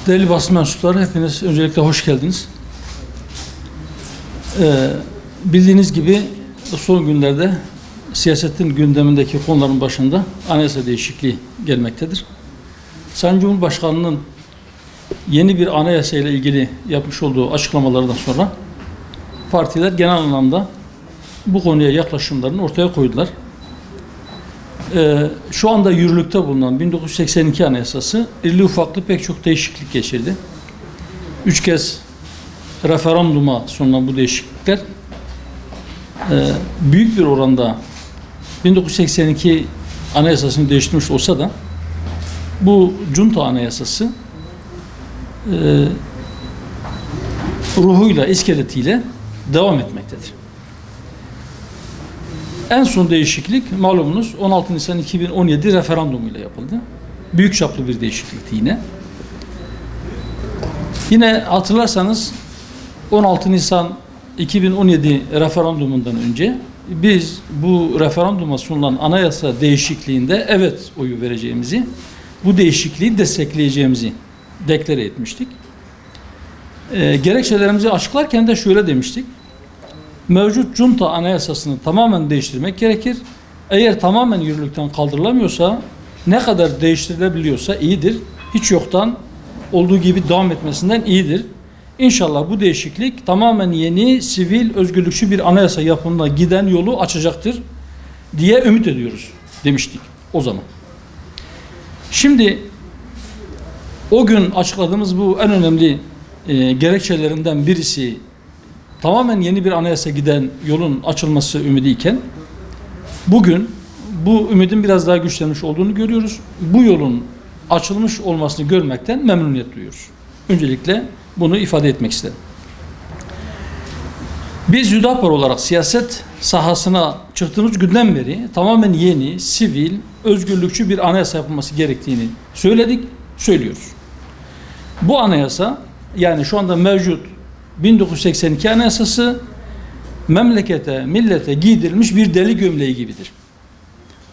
Değerli basın mensupları, hepiniz öncelikle hoş geldiniz. Bildiğiniz gibi son günlerde siyasetin gündemindeki konuların başında anayasa değişikliği gelmektedir. Sayın Cumhurbaşkanı'nın yeni bir anayasa ile ilgili yapmış olduğu açıklamalardan sonra partiler genel anlamda bu konuya yaklaşımlarını ortaya koydular. Şu anda yürürlükte bulunan 1982 Anayasası irili ufaklı pek çok değişiklik geçirdi. 3 kez referanduma sunulan bu değişiklikler büyük bir oranda 1982 Anayasasını değiştirmiş olsa da bu Junta Anayasası ruhuyla, iskeletiyle devam etmektedir. En son değişiklik malumunuz 16 Nisan 2017 referandumuyla yapıldı. Büyük çaplı bir değişiklikti yine. Yine hatırlarsanız 16 Nisan 2017 referandumundan önce biz bu referanduma sunulan anayasa değişikliğinde evet oyu vereceğimizi, bu değişikliği destekleyeceğimizi deklare etmiştik. Gerekçelerimizi açıklarken de şöyle demiştik. Mevcut Junta Anayasasını tamamen değiştirmek gerekir. Eğer tamamen yürürlükten kaldırılamıyorsa, ne kadar değiştirilebiliyorsa iyidir. Hiç yoktan olduğu gibi devam etmesinden iyidir. İnşallah bu değişiklik tamamen yeni, sivil, özgürlükçü bir anayasa yapımına giden yolu açacaktır diye ümit ediyoruz demiştik o zaman. Şimdi o gün açıkladığımız bu en önemli gerekçelerinden birisi tamamen yeni bir anayasa giden yolun açılması ümidiyken bugün bu ümidin biraz daha güçlenmiş olduğunu görüyoruz. Bu yolun açılmış olmasını görmekten memnuniyet duyuyoruz. Öncelikle bunu ifade etmek istedim. Biz Hüdapar olarak siyaset sahasına çıktığımız günden beri tamamen yeni, sivil, özgürlükçü bir anayasa yapılması gerektiğini söyledik, söylüyoruz. Bu anayasa, yani şu anda mevcut 1982 Anayasası memlekete, millete giydirilmiş bir deli gömleği gibidir.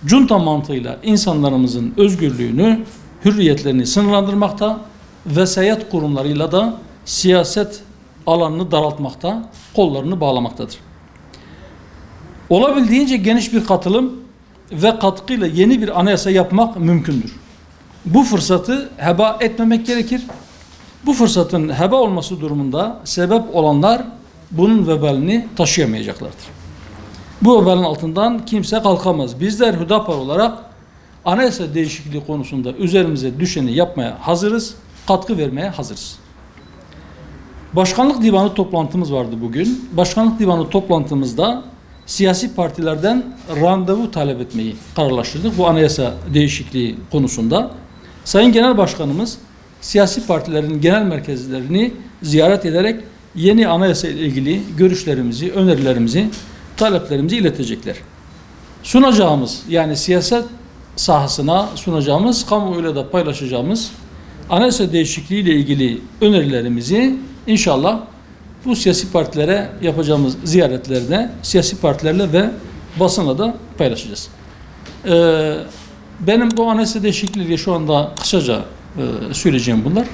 Junta mantığıyla insanlarımızın özgürlüğünü, hürriyetlerini sınırlandırmakta, vesayet kurumlarıyla da siyaset alanını daraltmakta, kollarını bağlamaktadır. Olabildiğince geniş bir katılım ve katkıyla yeni bir anayasa yapmak mümkündür. Bu fırsatı heba etmemek gerekir. Bu fırsatın heba olması durumunda sebep olanlar bunun vebalini taşıyamayacaklardır. Bu vebalin altından kimse kalkamaz. Bizler Hüdapar olarak anayasa değişikliği konusunda üzerimize düşeni yapmaya hazırız, katkı vermeye hazırız. Başkanlık Divanı toplantımız vardı bugün. Başkanlık Divanı toplantımızda siyasi partilerden randevu talep etmeyi kararlaştırdık bu anayasa değişikliği konusunda. Sayın Genel Başkanımız siyasi partilerin genel merkezlerini ziyaret ederek yeni anayasa ile ilgili görüşlerimizi, önerilerimizi, taleplerimizi iletecekler. Sunacağımız, yani siyaset sahasına sunacağımız, kamuoyuyla da paylaşacağımız anayasa değişikliği ile ilgili önerilerimizi inşallah bu siyasi partilere yapacağımız ziyaretlerde siyasi partilerle ve basınla da paylaşacağız. Benim bu anayasa değişikliği şu anda kısaca söyleyeceğim bunlar.